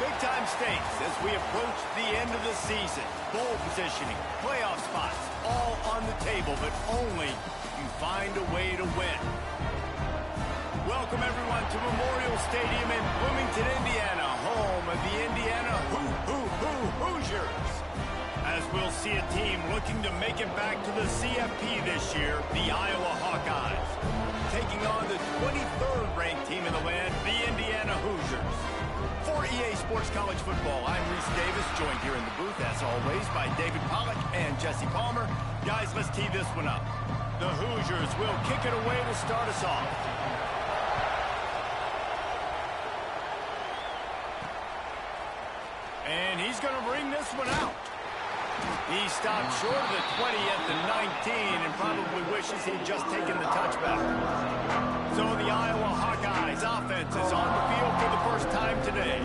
Big-time stakes as we approach the end of the season. Bowl positioning, playoff spots, all on the table, but only you find a way to win. Welcome, everyone, to Memorial Stadium in Bloomington, Indiana, home of the Indiana Hoosiers. As we'll see a team looking to make it back to the CFP this year, the Iowa Hawkeyes, taking on the 23rd ranked team in the land, the Indiana Hoosiers. For EA Sports College Football, I'm Reese Davis, joined here in the booth, as always, by David Pollack and Jesse Palmer. Guys, let's tee this one up. The Hoosiers will kick it away to start us off. And he's going to bring this one out. He stopped short of the 20 at the 19 and probably wishes he'd just taken the touchback. So the Iowa Hawkeyes offense is on the field for the first time today.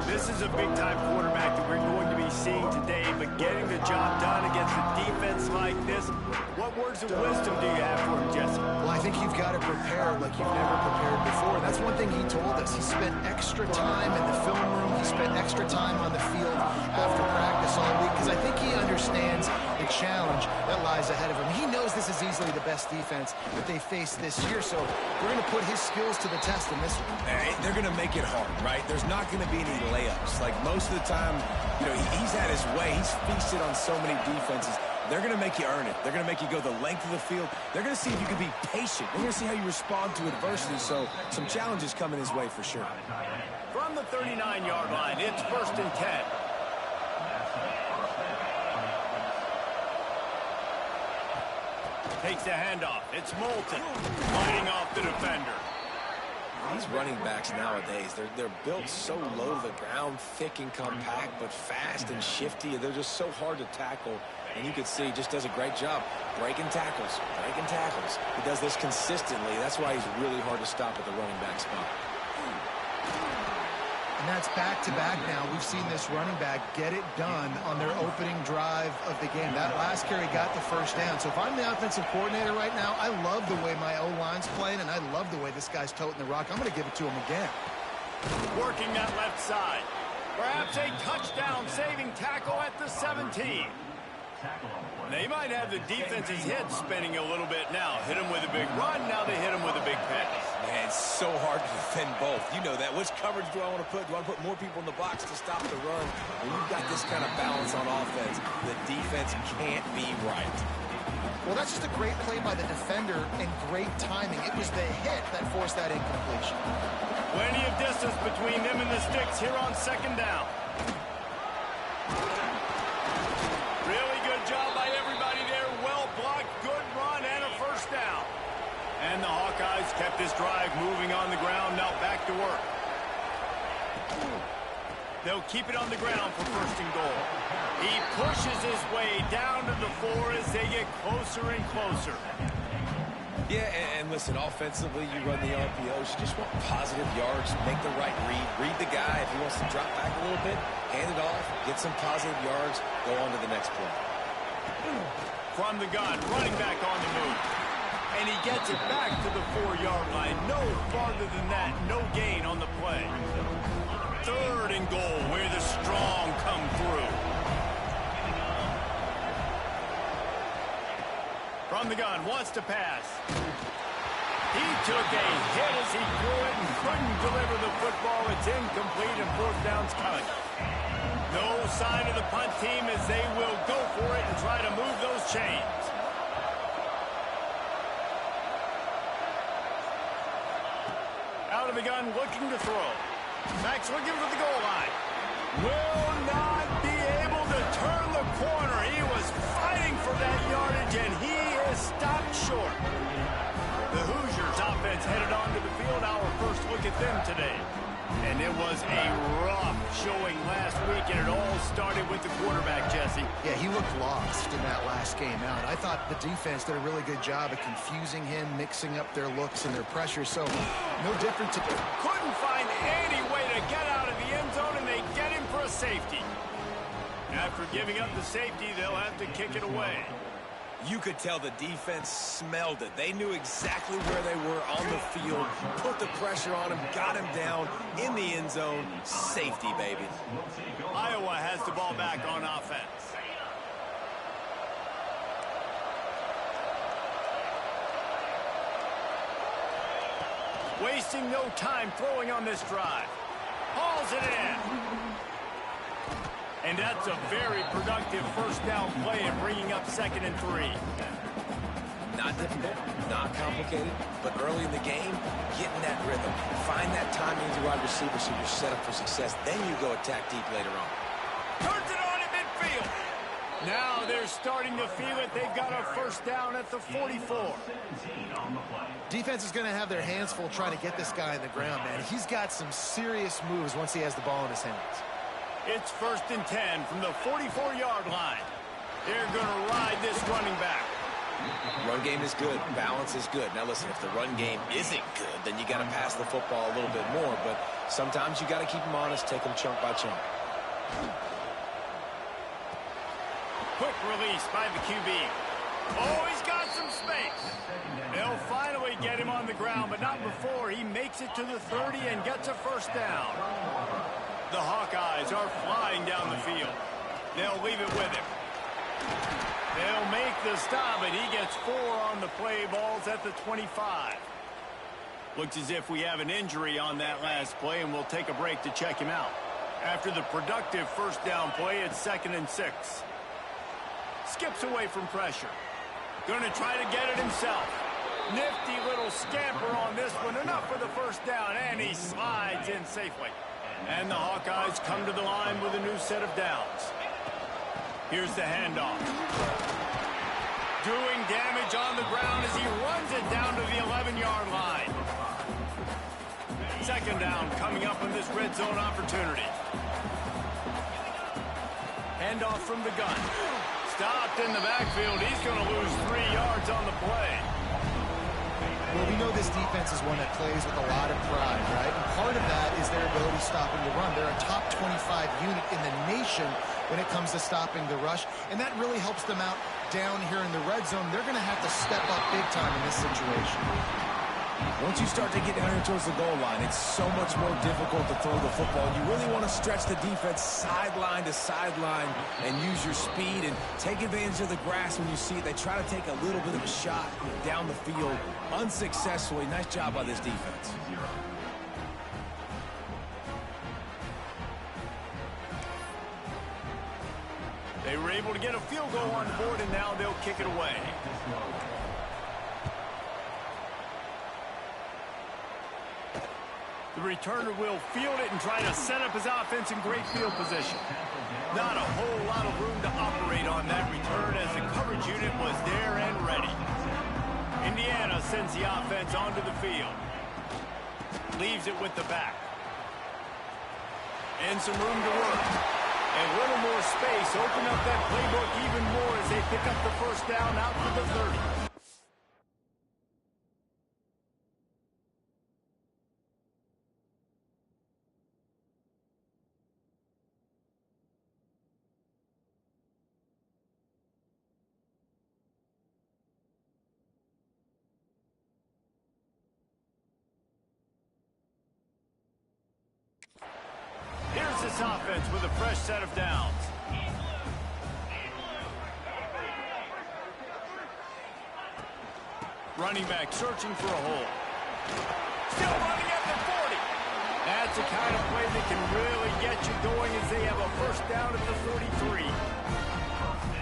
This is a big-time quarterback that we're going to be seeing today, but getting the job done against a defense like this, what words of wisdom do you have for him, Jesse? Well, I think you've got to prepare like you've never prepared before. That's one thing he told us. He spent extra time in the film room. He spent extra time on the field after practice all week because I think he understands the challenge that lies ahead of him. He knows this is easily the best defense that they face this year, so we're going to put his skills to the test in this one. They're going to make it hard, right? There's not going to be any layups. Like most of the time, you know, he's had his way. He's feasted on so many defenses. They're going to make you earn it. They're going to make you go the length of the field. They're going to see if you can be patient. They're going to see how you respond to adversity, so some challenges coming his way for sure. From the 39-yard line, it's 1st and 10. Takes the handoff. It's Moulton fighting off the defender. These running backs nowadays, they're built so low to the ground, thick and compact, but fast and shifty. They're just so hard to tackle. And you can see he just does a great job breaking tackles, breaking tackles. He does this consistently. That's why he's really hard to stop at the running back spot. And that's back-to-back now. We've seen this running back get it done on their opening drive of the game. That last carry got the first down. So if I'm the offensive coordinator right now, I love the way my O-line's playing, and I love the way this guy's toting the rock. I'm going to give it to him again. Working that left side. Perhaps a touchdown-saving tackle at the 17. They might have the defense's head spinning a little bit now. Hit him with a big run, now they hit him with a big pass. Man, it's so hard to defend both. You know that. Which coverage do I want to put? Do I want to put more people in the box to stop the run? When you've got this kind of balance on offense, the defense can't be right. Well, that's just a great play by the defender and great timing. It was the hit that forced that incompletion. Plenty of distance between them and the sticks here on 2nd down. Really good job by everybody there. Well blocked, good run, and a 1st down. And the Hawkeyes kept this drive moving on the ground, now back to work. They'll keep it on the ground for 1st and goal. He pushes his way down to the 4 as they get closer and closer. Yeah, and listen, offensively, you run the RPOs. You just want positive yards, make the right read the guy. If he wants to drop back a little bit, hand it off, get some positive yards, go on to the next play. From the gun, running back on the move. And he gets it back to the 4-yard line. No farther than that, no gain on the play. 3rd and goal, where the strong come through. From the gun, wants to pass. He took a hit as he threw it and couldn't deliver the football. It's incomplete and 4th down's coming. No sign of the punt team as they will go for it and try to move those chains. Out of the gun, looking to throw. Max looking for the goal line. Will not be able to turn the corner. He was fighting for that yardage, and he is stopped short. The Hoosiers offense headed onto the field. Our first look at them today. And it was a rough showing last week, and it all started with the quarterback, Jesse. Yeah, he looked lost in that last game out. I thought the defense did a really good job of confusing him, mixing up their looks and their pressure, so no different today. Couldn't find any way to get out of the end zone, and they get him for a safety. After giving up the safety, they'll have to kick it away. You could tell the defense smelled it. They knew exactly where they were on the field, put the pressure on him, got him down in the end zone. Safety, baby. Iowa has the ball back on offense. Wasting no time throwing on this drive. Hauls it in. And that's a very productive first down play and bringing up 2nd and 3. Not difficult, not complicated, but early in the game, getting that rhythm. Find that timing as a wide receiver so you're set up for success. Then you go attack deep later on. Turns it on in midfield. Now they're starting to feel it. They've got a first down at the 44. Defense is going to have their hands full trying to get this guy on the ground, man. He's got some serious moves once he has the ball in his hands. It's 1st and 10 from the 44-yard line. They're going to ride this running back. Run game is good. Balance is good. Now, listen, if the run game isn't good, then you got to pass the football a little bit more. But sometimes you got to keep them honest, take them chunk by chunk. Quick release by the QB. Oh, he's got some space. They'll finally get him on the ground, but not before he makes it to the 30 and gets a first down. The Hawkeyes are flying down the field. They'll leave it with him. They'll make the stop, and he gets 4 on the play. Ball's at the 25. Looks as if we have an injury on that last play, and we'll take a break to check him out. After the productive first down play, it's 2nd and 6. Skips away from pressure. Going to try to get it himself. Nifty little scamper on this one. Enough for the first down, and he slides in safely. And the Hawkeyes come to the line with a new set of downs. Here's the handoff. Doing damage on the ground as he runs it down to the 11-yard line. 2nd down coming up in this red zone opportunity. Handoff from the gun. Stopped in the backfield. He's going to lose 3 yards on the play. Well, we know this defense is one that plays with a lot of pride, right? And part of that is their ability stopping the run. They're a top 25 unit in the nation when it comes to stopping the rush, and that really helps them out down here in the red zone. They're going to have to step up big time in this situation. Once you start to get down here towards the goal line, it's so much more difficult to throw the football. You really want to stretch the defense sideline to sideline and use your speed and take advantage of the grass when you see it. They try to take a little bit of a shot down the field unsuccessfully. Nice job by this defense. They were able to get a field goal on board, and now they'll kick it away. The returner will field it and try to set up his offense in great field position. Not a whole lot of room to operate on that return as the coverage unit was there and ready. Indiana sends the offense onto the field. Leaves it with the back. And some room to work. A little more space. Open up that playbook even more as they pick up the first down out to the 30. Here's this offense with a fresh set of downs. Running back searching for a hole. Still running at the 40. That's the kind of play that can really get you going as they have a first down at the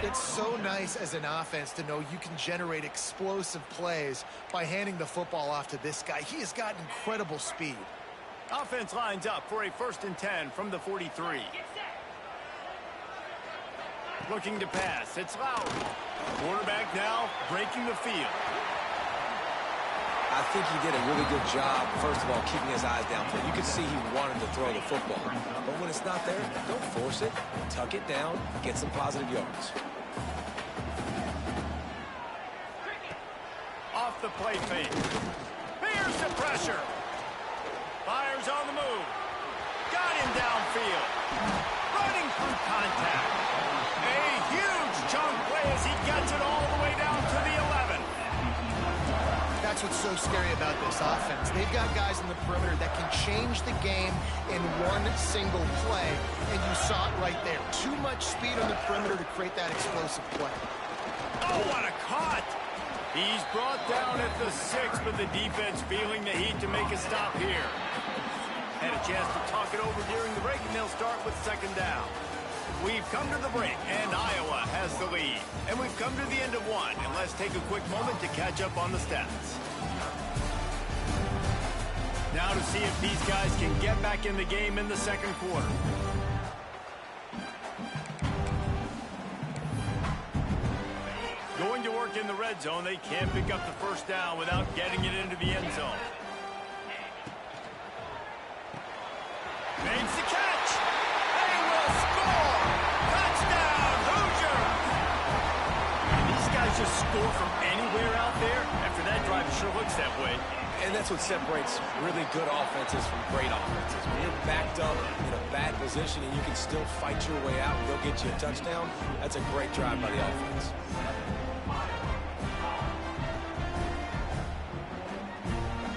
43. It's so nice as an offense to know you can generate explosive plays by handing the football off to this guy. He has got incredible speed. Offense lines up for a 1st and 10 from the 43. Looking to pass. It's Lowry. Quarterback now breaking the field. I think he did a really good job, first of all, keeping his eyes downfield. You could see he wanted to throw the football. But when it's not there, don't force it. Tuck it down. Get some positive yards. Off the play fake. Here's the pressure. Fires on the move. Got him downfield. Running through contact. A huge chunk play as he gets it all the way down that's what's so scary about this offense. They've got guys in the perimeter that can change the game in one single play, and you saw it right there. Too much speed on the perimeter to create that explosive play. Oh, what a cut! He's brought down at the 6, but the defense feeling the heat to make a stop here. Had a chance to talk it over during the break, and they'll start with second down. We've come to the break, and Iowa has the lead. And we've come to the end of one, and let's take a quick moment to catch up on the stats. Now to see if these guys can get back in the game in the second quarter. Going to work in the red zone, they can't pick up the first down without getting it into the end zone. Makes the catch! They will score! Touchdown, Hoosier! And these guys just score from anywhere out there. After that drive, it sure looks that way. And that's what separates really good offenses from great offenses. When you're backed up in a bad position and you can still fight your way out and go get you a touchdown, that's a great drive by the offense.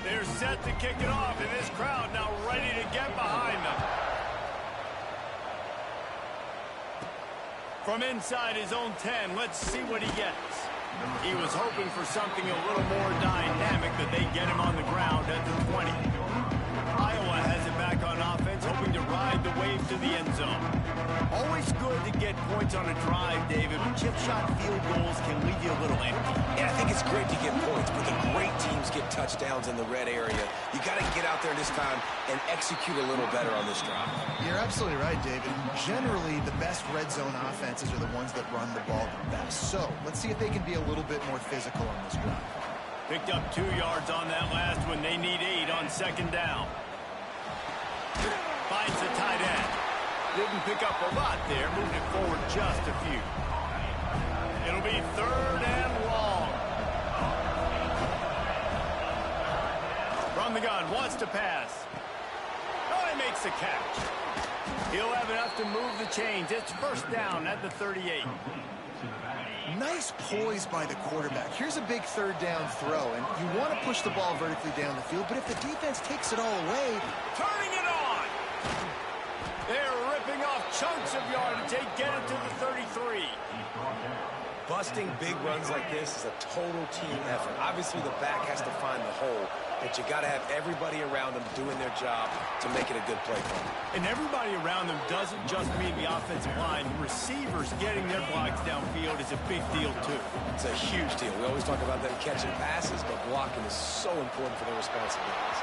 They're set to kick it off, and this crowd now ready to get behind them. From inside his own 10, let's see what he gets. He was hoping for something a little more dynamic, but they get him on the ground at the 20. Iowa has it back on offense, hoping to ride the wave to the end zone. Always good to get points on a drive, David, but chip shot field goals can leave you a little empty. Yeah, I think it's great to get points, but the great teams get touchdowns in the red area. You got to get out there this time and execute a little better on this drive. You're absolutely right, David. Generally, the best red zone offenses are the ones that run the ball the best. So, let's see if they can be a little bit more physical on this drive. Picked up 2 yards on that last one. They need 8 on second down. Finds the tight end. Didn't pick up a lot there. Moved it forward just a few. It'll be 3rd and long. From the gun, wants to pass. Oh, he makes the catch. He'll have enough to move the chains. It's first down at the 38. Nice poise by the quarterback. Here's a big 3rd down throw, and you want to push the ball vertically down the field, but if the defense takes it all away... Turning it on! They're ripping off chunks of yardage. They get it to the 33. Busting big runs like this is a total team effort. Obviously, the back has to find the hole, but you got to have everybody around them doing their job to make it a good play for them. And everybody around them doesn't just mean the offensive line. Receivers getting their blocks downfield is a big deal, too. It's a huge deal. We always talk about them catching passes, but blocking is so important for their responsibilities.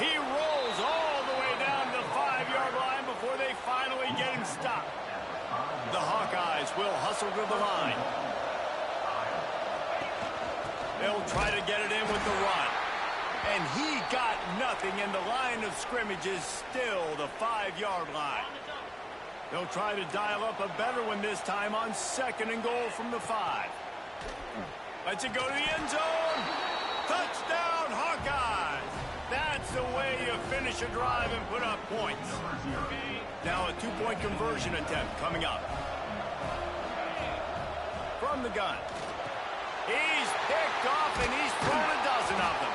He rolls all the way down to the 5-yard line before they finally get him stopped. The Hawkeyes will hustle to the line. They'll try to get it in with the run. And he got nothing, and the line of scrimmage is still the 5-yard line. They'll try to dial up a better one this time on 2nd and goal from the 5. Lets it go to the end zone. Touchdown, Hawkeyes! That's the way you finish a drive and put up points. Now a 2-point conversion attempt coming up. From the gun. He's picked off, and he's thrown a dozen of them.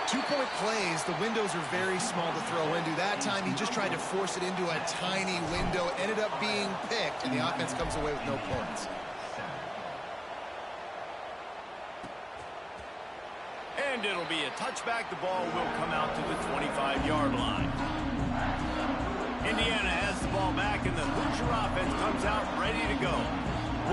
2-point plays, the windows are very small to throw into. That time, he just tried to force it into a tiny window, ended up being picked, and the offense comes away with no points. And it'll be a touchback. The ball will come out to the 25-yard line. Indiana has the ball back, and the Hoosier offense comes out ready to go.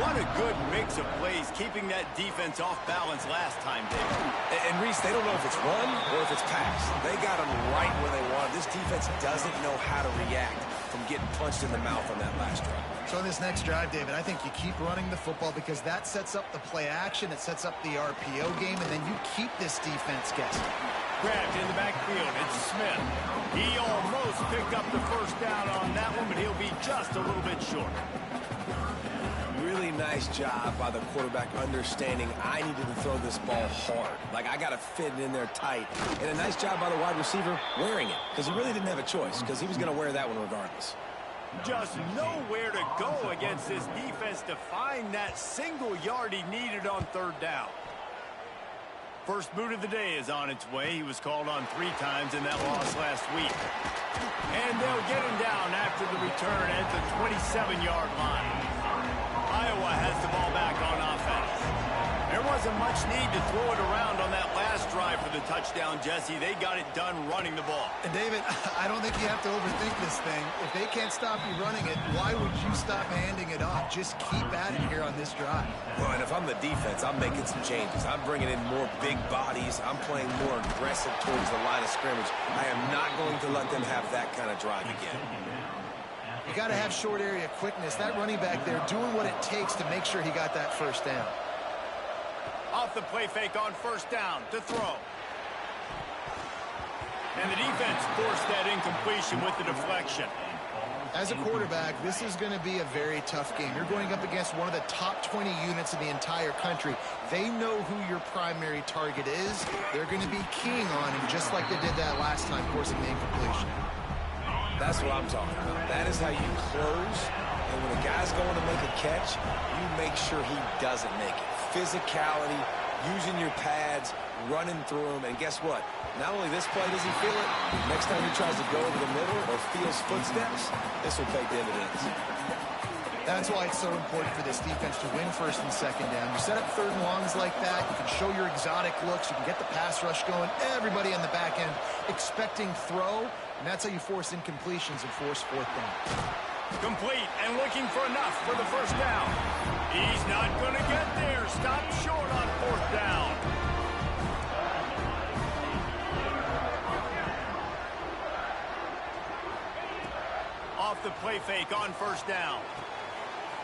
What a good mix of plays, keeping that defense off balance last time, David. And Reese, they don't know if it's run or if it's pass. They got them right where they want. This defense doesn't know how to react from getting punched in the mouth on that last drive. So in this next drive, David, I think you keep running the football because that sets up the play action, it sets up the RPO game, and then you keep this defense guessing. Grabbed in the backfield, it's Smith. He almost picked up the first down on that one, but he'll be just a little bit short. Really nice job by the quarterback understanding I needed to throw this ball hard. Like, I got to fit it in there tight. And a nice job by the wide receiver wearing it, because he really didn't have a choice, because he was going to wear that one regardless. Just nowhere to go against this defense to find that single yard he needed on 3rd down. First boot of the day is on its way. He was called on 3 times in that loss last week. And they'll get him down after the return at the 27-yard line. Iowa has the ball back on offense. There wasn't much need to throw it around on that last drive for the touchdown, Jesse. They got it done running the ball. And David, I don't think you have to overthink this thing. If they can't stop you running it, why would you stop handing it off? Just keep at it here on this drive. Well, and if I'm the defense, I'm making some changes. I'm bringing in more big bodies. I'm playing more aggressive towards the line of scrimmage. I am not going to let them have that kind of drive again. You got to have short area quickness. That running back there doing what it takes to make sure he got that first down. Off the play fake on first down to throw. And the defense forced that incompletion with the deflection. As a quarterback, this is going to be a very tough game. You're going up against one of the top 20 units in the entire country. They know who your primary target is. They're going to be keying on him just like they did that last time, forcing the incompletion. That's what I'm talking about. That is how you close. And when a guy's going to make a catch, you make sure he doesn't make it. Physicality, using your pads, running through them. And guess what? Not only this play does he feel it, next time he tries to go over the middle or feels footsteps, this will pay dividends. That's why it's so important for this defense to win first and second down. You set up third and longs like that. You can show your exotic looks. You can get the pass rush going. Everybody on the back end expecting throw. And that's how you force incompletions and force fourth down. Complete and looking for enough for the first down. He's not going to get there. Stop short on fourth down. Off the play fake on first down.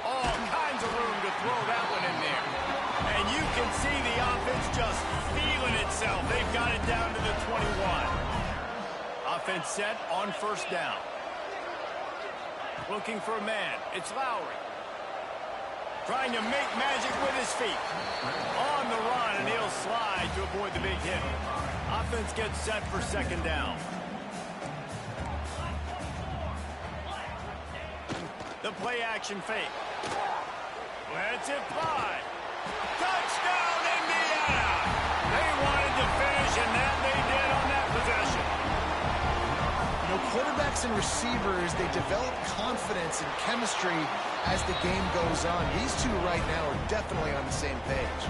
All kinds of room to throw that one in there. And you can see the offense just feeling itself. They've got it down to the 21. Offense set on first down. Looking for a man. It's Lowry. Trying to make magic with his feet. On the run, and he'll slide to avoid the big hit. Offense gets set for second down. The play action fake. Lets it fly. Touchdown, Indiana! They wanted to finish, and that they did on that possession. You know, quarterbacks and receivers, they develop confidence and chemistry as the game goes on. These two right now are definitely on the same page.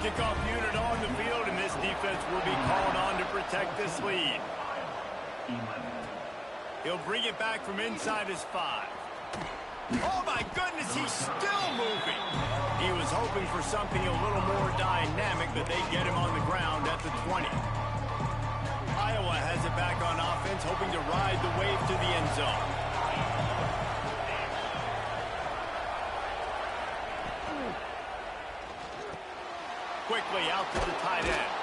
Kickoff unit on the field, and this defense will be called on to protect this lead. He'll bring it back from inside his 5. Oh, my goodness, he's still moving. He was hoping for something a little more dynamic, but they get him on the ground at the 20. Iowa has it back on offense, hoping to ride the wave to the end zone. Quickly out to the tight end.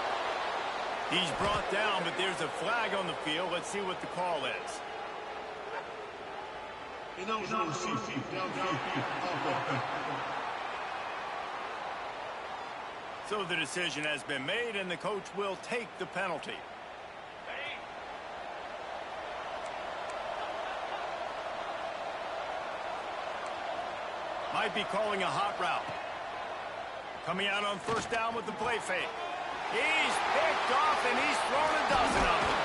He's brought down, but there's a flag on the field. Let's see what the call is. So the decision has been made, and the coach will take the penalty. Might be calling a hot route. Coming out on first down with the play fake. He's picked off, and he's thrown a dozen of them.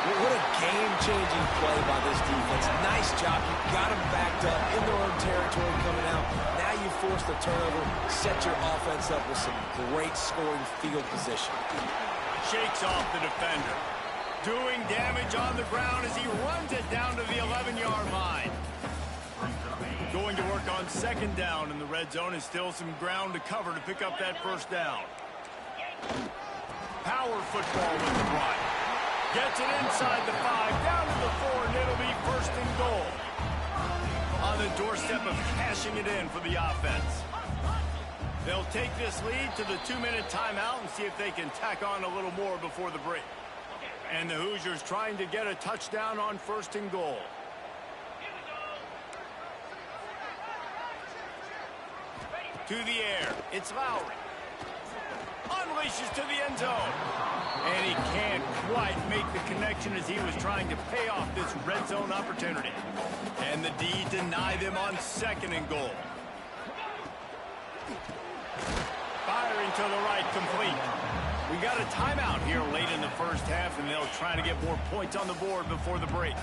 What a game-changing play by this defense. Nice job. You got them backed up in their own territory coming out. Now you force the turnover, set your offense up with some great scoring field position. Shakes off the defender. Doing damage on the ground as he runs it down to the 11-yard line. Going to work on second down in the red zone, and still some ground to cover to pick up that first down. Power football with the run. Gets it inside the 5, down to the 4, and it'll be first and goal. On the doorstep of cashing it in for the offense. They'll take this lead to the 2-minute timeout and see if they can tack on a little more before the break. And the Hoosiers trying to get a touchdown on first and goal. To the air, it's Lowry. Unleashes to the end zone. And he can't quite make the connection as he was trying to pay off this red zone opportunity. And the D deny them on second and goal. firing to the right, complete. We got a timeout here late in the first half, and they'll try to get more points on the board before the break.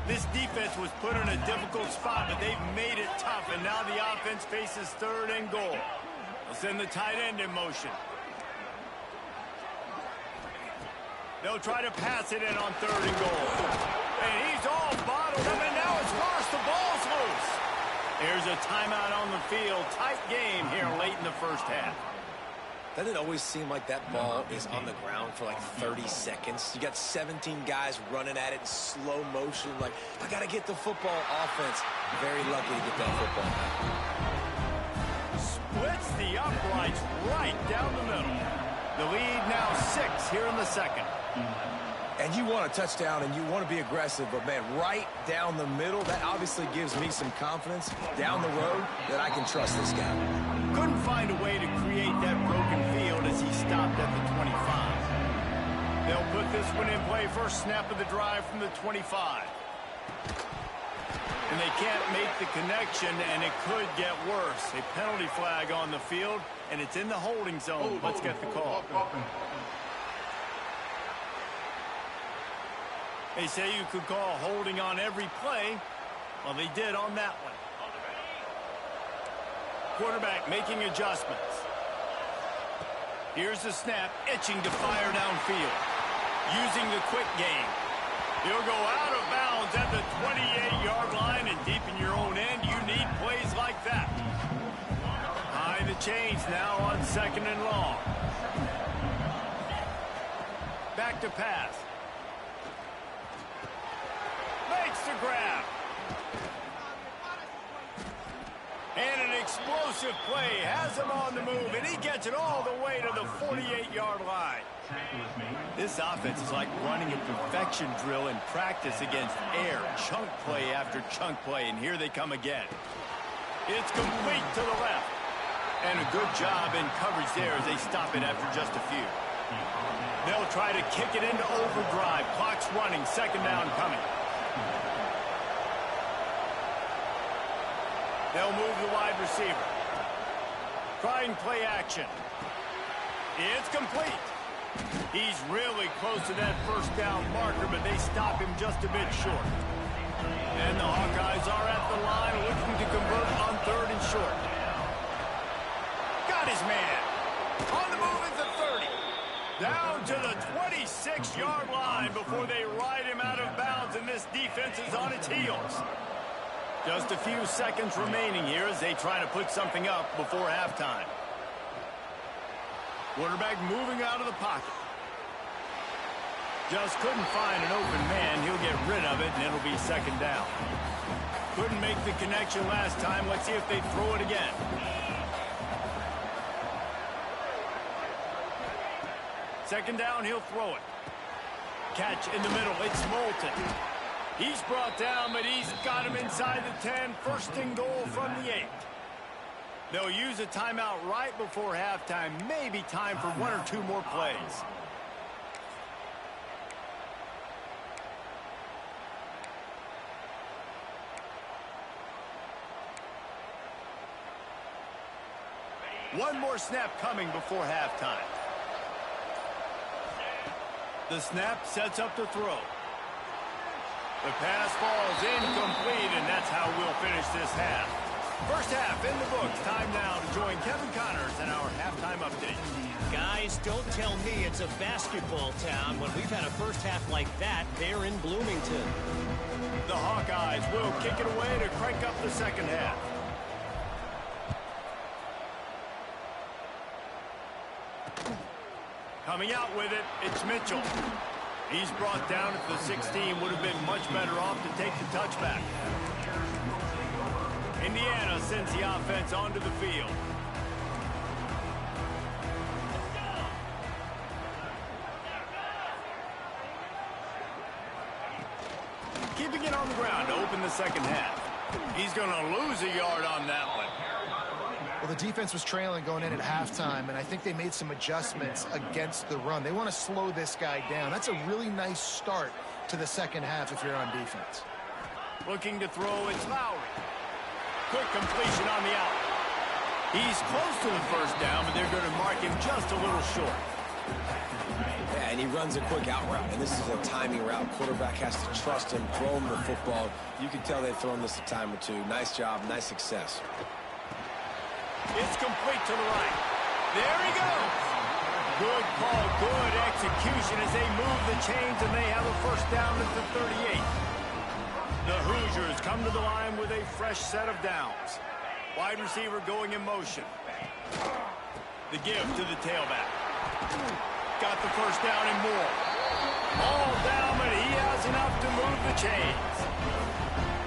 This defense was put in a difficult spot, but they've made it tough, and now the offense faces third and goal. They'll send the tight end in motion. They'll try to pass it in on third and goal. And he's all bottled up, and now it's worse. The ball's loose. There's a timeout on the field. Tight game here late in the first half. Doesn't it always seem like that ball is on the ground for like 30 seconds? You got 17 guys running at it in slow motion. Like, I got to get the football. Offense, very lucky to get that football back. Splits the uprights right down the middle. The lead now 6 here in the second. And you want a touchdown and you want to be aggressive, but man, right down the middle, that obviously gives me some confidence down the road that I can trust this guy. Couldn't find a way to create that broken field as he stopped at the 25. They'll put this one in play. First snap of the drive from the 25. And they can't make the connection, and it could get worse. A penalty flag on the field, and it's in the holding zone. Let's get the call. They say you could call holding on every play. Well, they did on that one. Quarterback making adjustments. Here's the snap, itching to fire downfield. Using the quick game. He'll go out of bounds at the 28-yard line, and deep in your own end, you need plays like that. High the chains now on second and long. Back to pass. Makes the grab. And an explosive play has him on the move, and he gets it all the way to the 48-yard line. This offense is like running a perfection drill in practice against air. Chunk play after chunk play, and here they come again. It's complete to the left. And a good job in coverage there as they stop it after just a few. They'll try to kick it into overdrive. Clock's running, second down coming. They'll move the wide receiver. Trying play action. It's complete. He's really close to that first down marker, but they stop him just a bit short. And the Hawkeyes are at the line looking to convert on third and short. Got his man. On the move at the 30. Down to the 26-yard line before they ride him out of bounds, and this defense is on its heels. Just a few seconds remaining here as they try to put something up before halftime. Quarterback moving out of the pocket. Just couldn't find an open man. He'll get rid of it, and it'll be second down. Couldn't make the connection last time. Let's see if they throw it again. Second down, he'll throw it. Catch in the middle. It's Moulton. He's brought down, but he's got him inside the 10. First and goal from the 8. They'll use a timeout right before halftime. Maybe time for one or two more plays. One more snap coming before halftime. The snap sets up the throw. The pass falls incomplete, and that's how we'll finish this half. First half in the books. Time now to join Kevin Connors in our halftime update. Guys, don't tell me it's a basketball town when we've had a first half like that there in Bloomington. The Hawkeyes will kick it away to crank up the second half. Coming out with it, it's Mitchell. He's brought down at the 16. Would have been much better off to take the touchback. Indiana sends the offense onto the field. Keeping it on the ground to open the second half. He's going to lose a yard on that one. Well, the defense was trailing going in at halftime, and I think they made some adjustments against the run. They want to slow this guy down. That's a really nice start to the second half if you're on defense. Looking to throw, it's Lowry. Quick completion on the out. He's close to the first down, but they're going to mark him just a little short. Yeah, and he runs a quick out route, and this is a timing route. Quarterback has to trust him, throw him the football. You can tell they've thrown this a time or two. Nice job, nice success. It's complete to the right. There he goes. Good call, good execution as they move the chains, and they have a first down at the 38. The Hoosiers come to the line with a fresh set of downs. Wide receiver going in motion. The give to the tailback. Got the first down and more. All down, but he has enough to move the chains.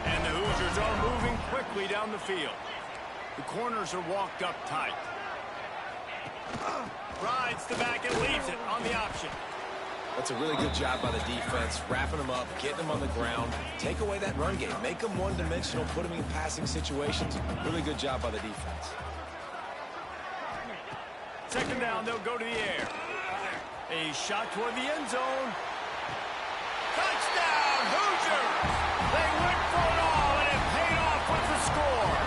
And the Hoosiers are moving quickly down the field. The corners are walked up tight. Rides the back and leaves it on the option. That's a really good job by the defense, wrapping them up, getting them on the ground. Take away that run game. Make them one-dimensional, put them in passing situations. Really good job by the defense. Second down, they'll go to the air. A shot toward the end zone. Touchdown, Hoosiers! They went for it all, and it paid off with the score.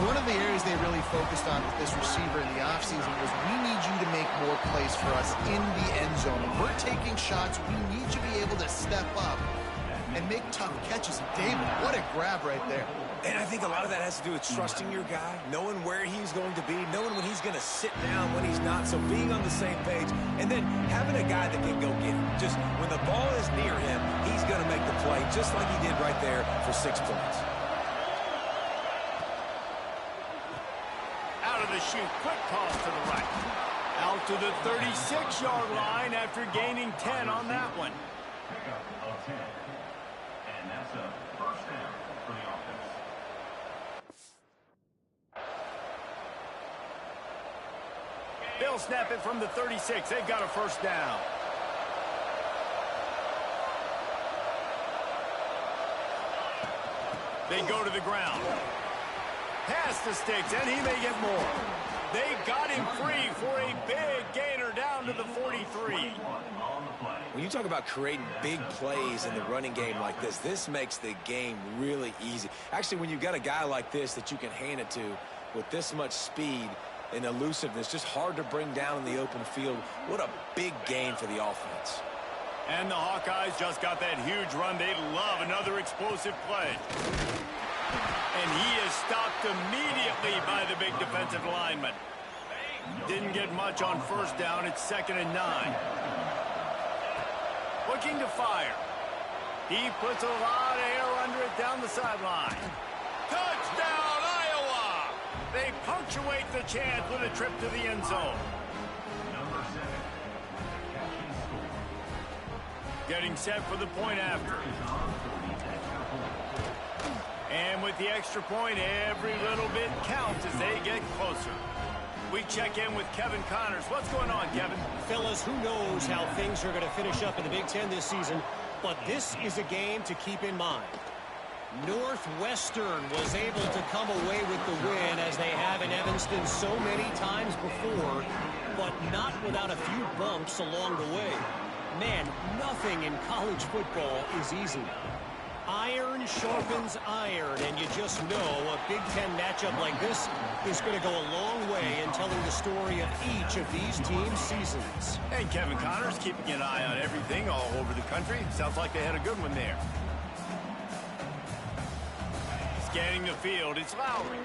One of the areas they really focused on with this receiver in the offseason was we need you to make more plays for us in the end zone. When we're taking shots, we need you to be able to step up and make tough catches. David, what a grab right there. And I think a lot of that has to do with trusting your guy, knowing where he's going to be, knowing when he's going to sit down, when he's not. So being on the same page, and then having a guy that can go get him. Just when the ball is near him, he's going to make the play, just like he did right there for 6 points. Out of the chute, quick toss to the right. Out to the 36-yard line after gaining 10 on that one. And that's a first down for the offense. They'll snap it from the 36. They've got a first down. They go to the ground. Past the sticks, and he may get more. They got him free for a big gainer down to the 43. When you talk about creating big plays in the running game like this makes the game really easy. Actually, when you've got a guy like this that you can hand it to with this much speed and elusiveness, just hard to bring down in the open field, what a big gain for the offense. And the Hawkeyes just got that huge run. They love another explosive play. And he is stopped immediately by the big defensive lineman. Didn't get much on first down. It's 2nd and 9. Looking to fire. He puts a lot of air under it down the sideline. Touchdown, Iowa! They punctuate the chance with a trip to the end zone. Number 7. Getting set for the point after. And with the extra point, every little bit counts as they get closer. We check in with Kevin Connors. What's going on, Kevin? Fellas, who knows how things are going to finish up in the Big Ten this season, but this is a game to keep in mind. Northwestern was able to come away with the win, as they have in Evanston so many times before, but not without a few bumps along the way. Man, nothing in college football is easy. Iron sharpens iron, and you just know a Big Ten matchup like this is going to go a long way in telling the story of each of these teams' seasons. And Kevin Connors keeping an eye on everything all over the country. Sounds like they had a good one there. Scanning the field, it's Lowry.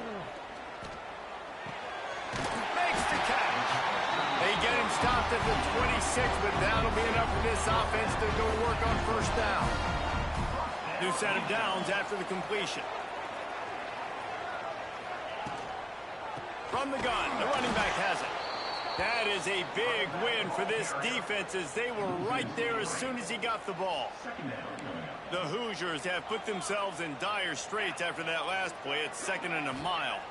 Makes the catch. They get him stopped at the 26, but that'll be enough for this offense to go to work on first down. New set of downs after the completion. From the gun, the running back has it. That is a big win for this defense, as they were right there as soon as he got the ball. The Hoosiers have put themselves in dire straits after that last play. It's 2nd and a mile.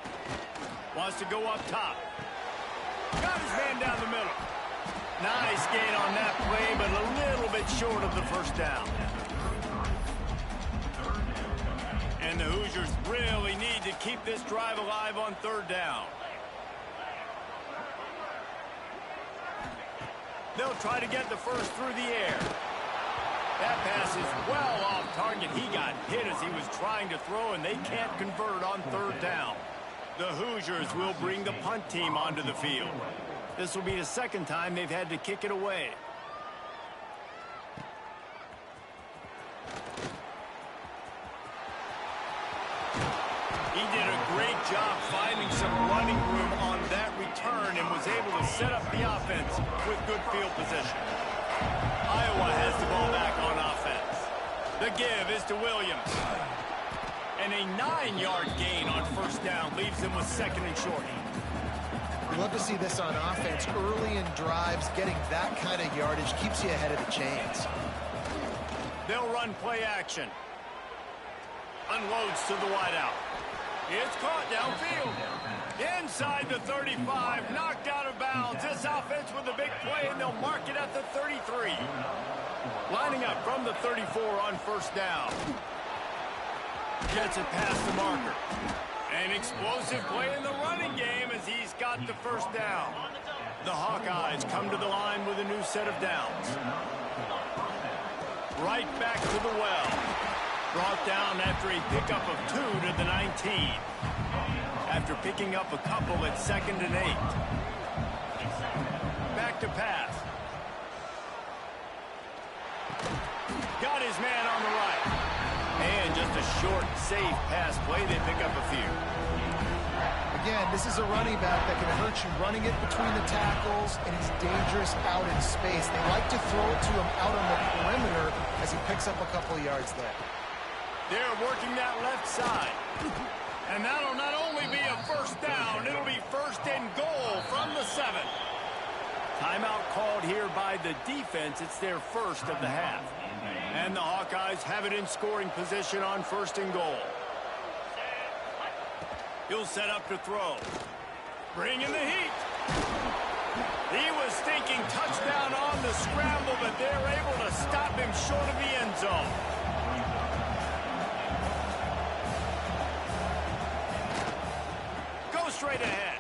Wants to go up top. Got his man down the middle. Nice gain on that play, but a little bit short of the first down. And the Hoosiers really need to keep this drive alive on 3rd down. They'll try to get the first through the air. That pass is well off target. He got hit as he was trying to throw, and they can't convert on 3rd down. The Hoosiers will bring the punt team onto the field. This will be the second time they've had to kick it away. He did a great job finding some running room on that return and was able to set up the offense with good field position. Iowa has the ball back on offense. The give is to Williams. And a 9-yard gain on first down leaves them with second and short. We love to see this on offense. Early in drives, getting that kind of yardage keeps you ahead of the chains. They'll run play action. Unloads to the wideout. It's caught downfield. Inside the 35, knocked out of bounds. This offense with a big play, and they'll mark it at the 33. Lining up from the 34 on first down. Gets it past the marker. An explosive play in the running game as he's got the first down. The Hawkeyes come to the line with a new set of downs. Right back to the well. Brought down after a pickup of 2 to the 19. After picking up a couple at 2nd and 8. Back to pass. Got his man on the right. And just a short, safe pass play. They pick up a few. Again, this is a running back that can hurt you running it between the tackles, and he's dangerous out in space. They like to throw it to him out on the perimeter as he picks up a couple yards there. They're working that left side. And that'll not only be a first down, it'll be first and goal from the 7. Timeout called here by the defense. It's their first of the half. And the Hawkeyes have it in scoring position on first and goal. He'll set up to throw. Bring in the heat. He was thinking touchdown on the scramble, but they're able to stop him short of the end zone. Straight ahead.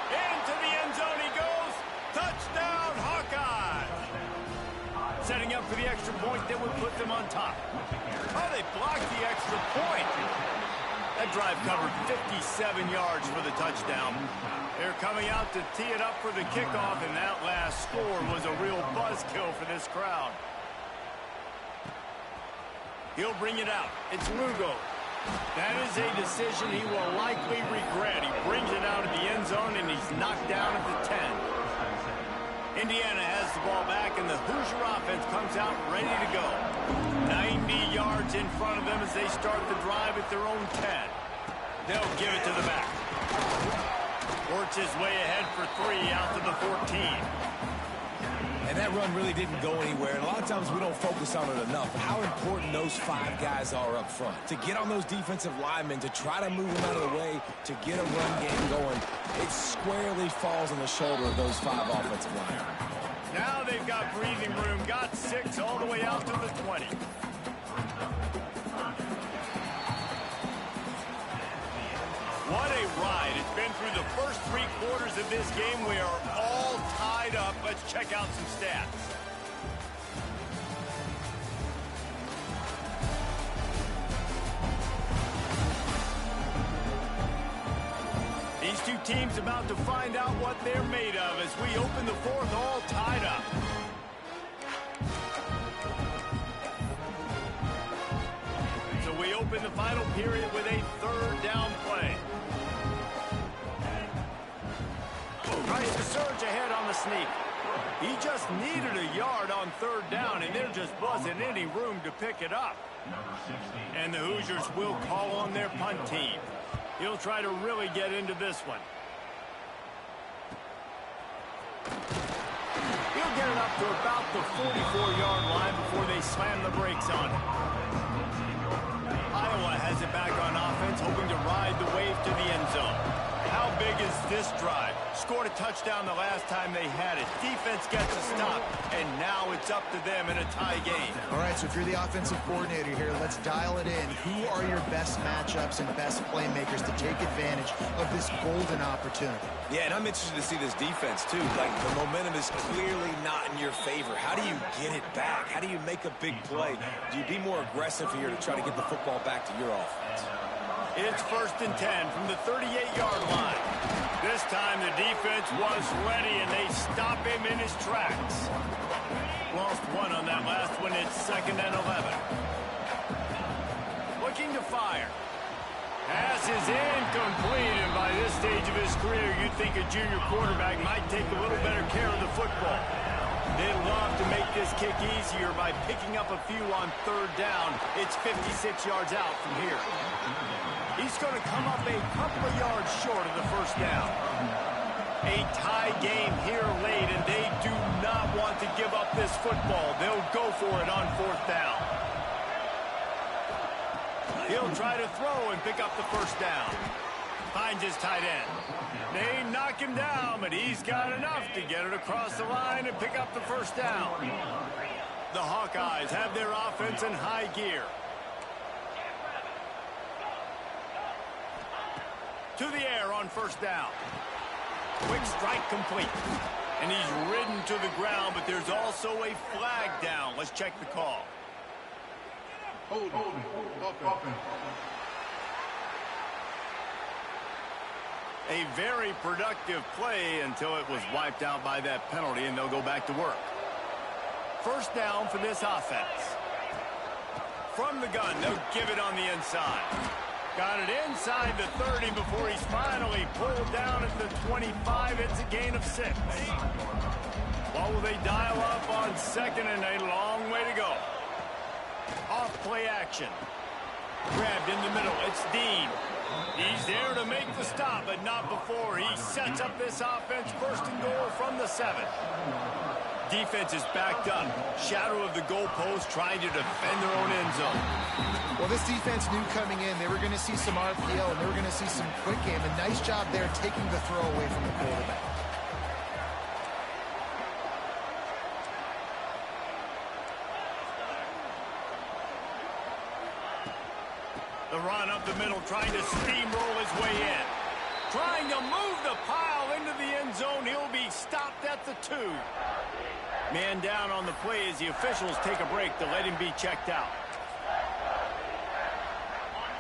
Into the end zone he goes. Touchdown, Hawkeye. Setting up for the extra point that would put them on top. Oh, they blocked the extra point. That drive covered 57 yards for the touchdown. They're coming out to tee it up for the kickoff, and that last score was a real buzzkill for this crowd. He'll bring it out. It's Lugo. That is a decision he will likely regret. He brings it out of the end zone, and he's knocked down at the 10. Indiana has the ball back, and the Hoosier offense comes out ready to go. 90 yards in front of them as they start the drive at their own 10. They'll give it to the back. Works his way ahead for 3 out to the 14. And that run really didn't go anywhere. And a lot of times we don't focus on it enough. How important those 5 guys are up front. To get on those defensive linemen, to try to move them out of the way, to get a run game going, it squarely falls on the shoulder of those 5 offensive linemen. Now they've got breathing room. Got 6 all the way out to the 20. What a ride. It's been through the first 3 quarters of this game. We are all tied up. Let's check out some stats. These two teams about to find out what they're made of as we open the 4th all tied up. So we open the final period with a 3rd down play. Tries to surge ahead on the sneak. He just needed a yard on 3rd down, and there just wasn't any room to pick it up. And the Hoosiers will call on their punt team. He'll try to really get into this one. He'll get it up to about the 44-yard line before they slam the brakes on it. Iowa has it back on offense, hoping to ride the wave to the end zone. How big is this drive? Scored a touchdown the last time they had it. Defense gets a stop, and now it's up to them in a tie game. All right, so if you're the offensive coordinator here, let's dial it in. Who are your best matchups and best playmakers to take advantage of this golden opportunity? Yeah, and I'm interested to see this defense, too. Like, the momentum is clearly not in your favor. How do you get it back? How do you make a big play? Do you be more aggressive here to try to get the football back to your offense? It's 1st and 10 from the 38-yard line. This time the defense was ready, and they stop him in his tracks. Lost one on that last one. It's 2nd and 11. Looking to fire. Pass is incomplete, and by this stage of his career, you'd think a junior quarterback might take a little better care of the football. They'd love to make this kick easier by picking up a few on 3rd down. It's 56 yards out from here. He's going to come up a couple of yards short of the 1st down. A tie game here late, and they do not want to give up this football. They'll go for it on 4th down. He'll try to throw and pick up the 1st down. Finds his tight end. They knock him down, but he's got enough to get it across the line and pick up the 1st down. The Hawkeyes have their offense in high gear. To the air on 1st down. Quick strike complete. And he's ridden to the ground, but there's also a flag down. Let's check the call. A very productive play until it was wiped out by that penalty, and they'll go back to work. 1st down for this offense. From the gun, they'll give it on the inside. Got it inside the 30 before he's finally pulled down at the 25. It's a gain of 6. What will they dial up on 2nd and a long way to go? Off play action. Grabbed in the middle. It's Dean. He's there to make the stop, but not before. He sets up this offense 1st and goal from the 7. Defense is backed up. Shadow of the goalpost trying to defend their own end zone. Well, this defense knew coming in they were going to see some RPO, and they were going to see some quick game. A nice job there taking the throw away from the quarterback. The run up the middle, trying to steamroll his way in. Trying to move the pile into the end zone. He'll be stopped at the 2. Man down on the play as the officials take a break to let him be checked out.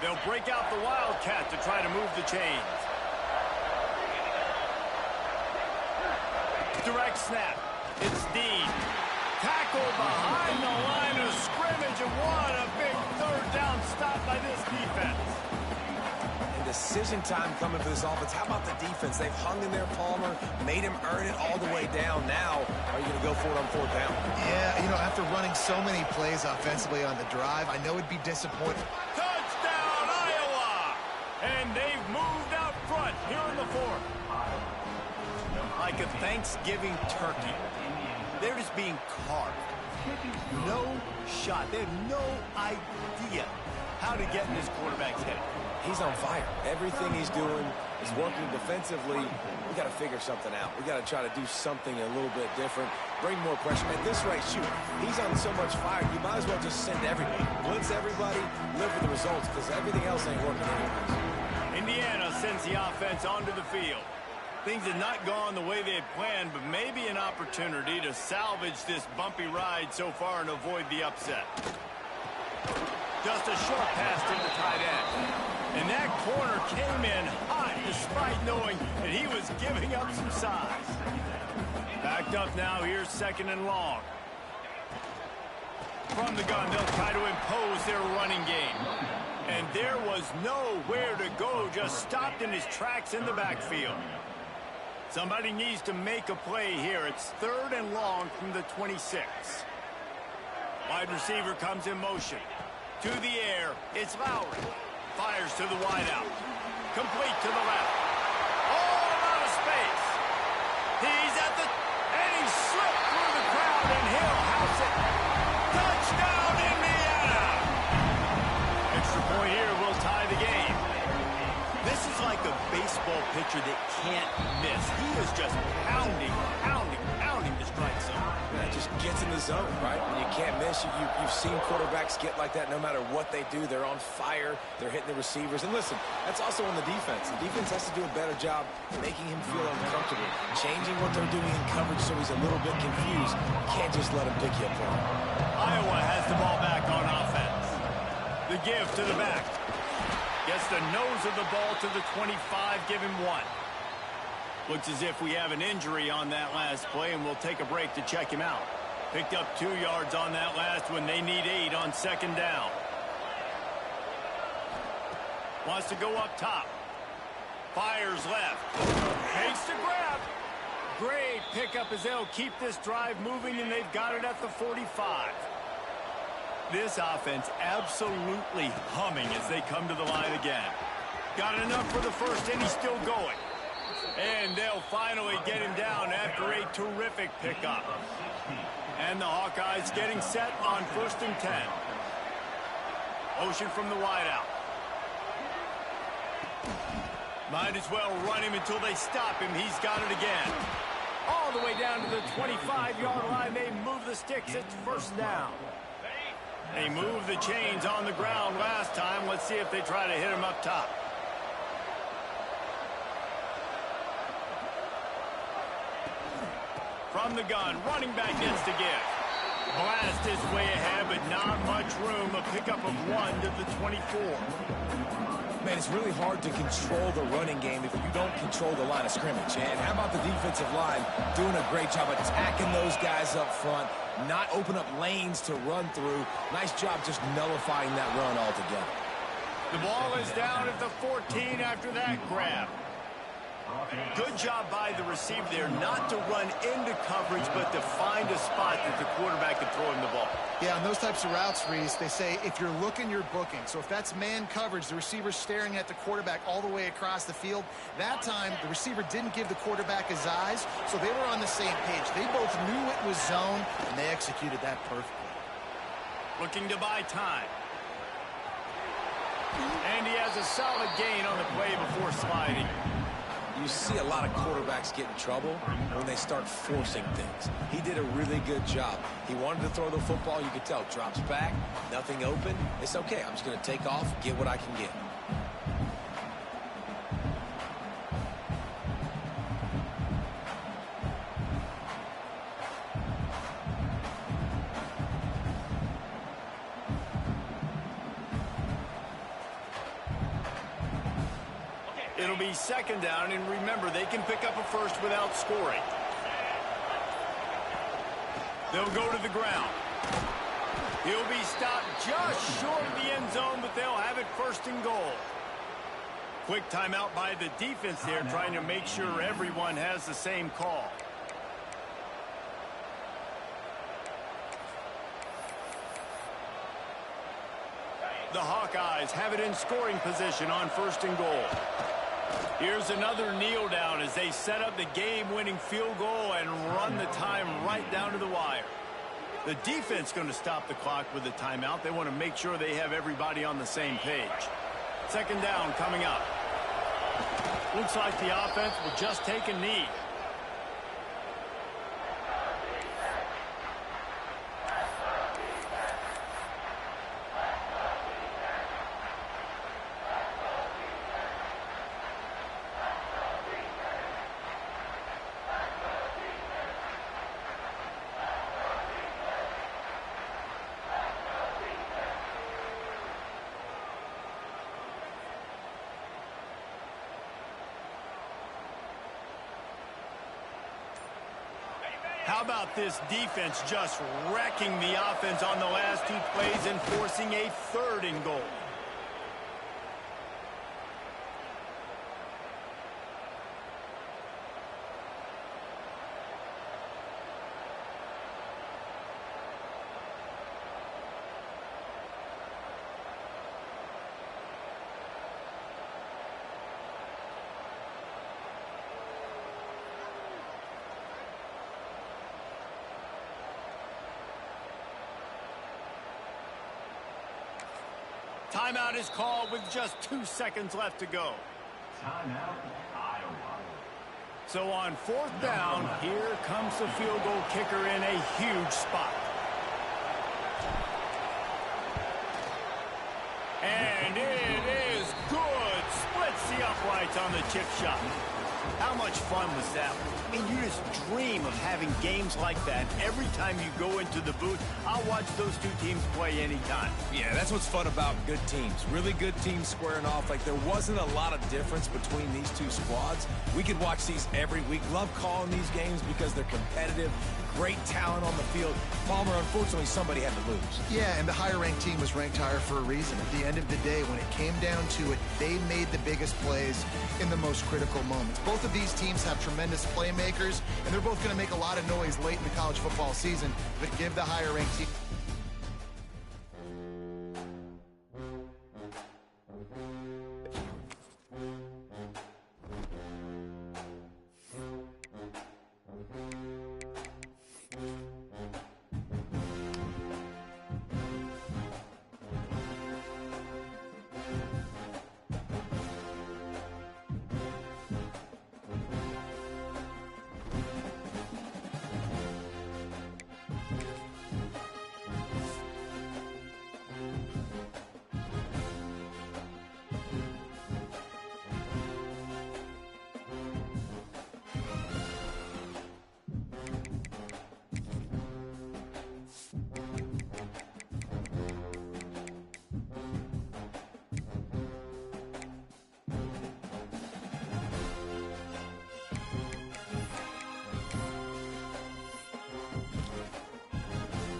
They'll break out the Wildcat to try to move the chains. Direct snap. It's Dean. Tackle behind the line of scrimmage, and what a big 3rd down stop by this defense. And decision time coming for this offense. How about the defense? They've hung in there, Palmer, made him earn it all the way down. Now, are you going to go for it on 4th down? Yeah, you know, after running so many plays offensively on the drive, I know it'd be disappointing. Touchdown, Iowa! And they've moved out front here in the 4th. Like a Thanksgiving turkey. They're just being carved. No shot. They have no idea how to get in this quarterback's head. He's on fire. Everything he's doing is working defensively. We got to figure something out. We got to try to do something a little bit different. Bring more pressure. At this rate, shoot, he's on so much fire, you might as well just send everybody. Blitz everybody, live with the results, because everything else ain't working anyways. Indiana sends the offense onto the field. Things have not gone the way they had planned, but maybe an opportunity to salvage this bumpy ride so far and avoid the upset. Just a short pass to the tight end. And that corner came in hot despite knowing that he was giving up some size. Backed up now, here's 2nd and long. From the gun, they'll try to impose their running game. And there was nowhere to go, just stopped in his tracks in the backfield. Somebody needs to make a play here. It's 3rd and long from the 26. Wide receiver comes in motion. To the air, it's Lowry. Fires to the wideout. Complete to the left. All out of space. He's at the... and he slipped through the crowd, and he'll house it. Touchdown, Indiana! Extra point here will tie the game. This is like a baseball pitcher that can't miss. He is just pounding the strike zone. Yeah, it just gets in the zone, right? When you can't miss, you've seen quarterbacks get like that no matter what they do. They're on fire. They're hitting the receivers. And listen, that's also on the defense. The defense has to do a better job making him feel uncomfortable, changing what they're doing in coverage so he's a little bit confused. You can't just let him pick you apart. Iowa has the ball back on offense. The give to the back. Gets the nose of the ball to the 25, give him 1. Looks as if we have an injury on that last play, and we'll take a break to check him out. Picked up 2 yards on that last one. They need 8 on second down. Wants to go up top. Fires left. Makes the grab. Great pickup as they'll keep this drive moving, and they've got it at the 45. This offense absolutely humming as they come to the line again. Got enough for the first, and he's still going. And they'll finally get him down after a terrific pickup. And the Hawkeyes getting set on 1st and 10. Motion from the wideout. Might as well run him until they stop him. He's got it again. All the way down to the 25-yard line. They move the sticks. It's 1st down. They moved the chains on the ground last time. Let's see if they try to hit him up top. From the gun, running back gets to give. Blast his way ahead, but not much room. A pickup of 1 to the 24. Man, it's really hard to control the running game if you don't control the line of scrimmage. And how about the defensive line doing a great job attacking those guys up front, not open up lanes to run through. Nice job just nullifying that run altogether. The ball is down at the 14 after that grab. Good job by the receiver there not to run into coverage, but to find a spot that the quarterback can throw him the ball. Yeah, on those types of routes, Reese, they say if you're looking, you're booking. So if that's man coverage, the receiver's staring at the quarterback all the way across the field. That time, the receiver didn't give the quarterback his eyes, so they were on the same page. They both knew it was zone, and they executed that perfectly. Looking to buy time. And he has a solid gain on the play before sliding. You see a lot of quarterbacks get in trouble when they start forcing things. He did a really good job. He wanted to throw the football. You could tell. Drops back, nothing open. It's okay. I'm just going to take off, get what I can get. It'll be 2nd down, and remember, they can pick up a first without scoring. They'll go to the ground. He'll be stopped just short of the end zone, but they'll have it 1st and goal. Quick timeout by the defense there, trying to make sure everyone has the same call. The Hawkeyes have it in scoring position on 1st and goal. Here's another kneel down as they set up the game-winning field goal and run the time right down to the wire. The defense going to stop the clock with the timeout. They want to make sure they have everybody on the same page. 2nd down coming up. Looks like the offense will just take a knee. How about this defense just wrecking the offense on the last 2 plays and forcing a 3rd and goal? Timeout is called with just 2 seconds left to go. Timeout, Iowa. So on 4th down, here comes the field goal kicker in a huge spot. And it is good. Splits the uprights on the chip shot. How much fun was that? I mean, you just dream of having games like that every time you go into the booth. I'll watch those two teams play anytime. Yeah, that's what's fun about good teams. Really good teams squaring off. Like, there wasn't a lot of difference between these two squads. We could watch these every week. Love calling these games because they're competitive. Great talent on the field. Palmer, unfortunately, somebody had to lose. Yeah, and the higher-ranked team was ranked higher for a reason. At the end of the day, when it came down to it, they made the biggest plays in the most critical moments. Both of these teams have tremendous playmakers, and they're both going to make a lot of noise late in the college football season, but give the higher-ranked team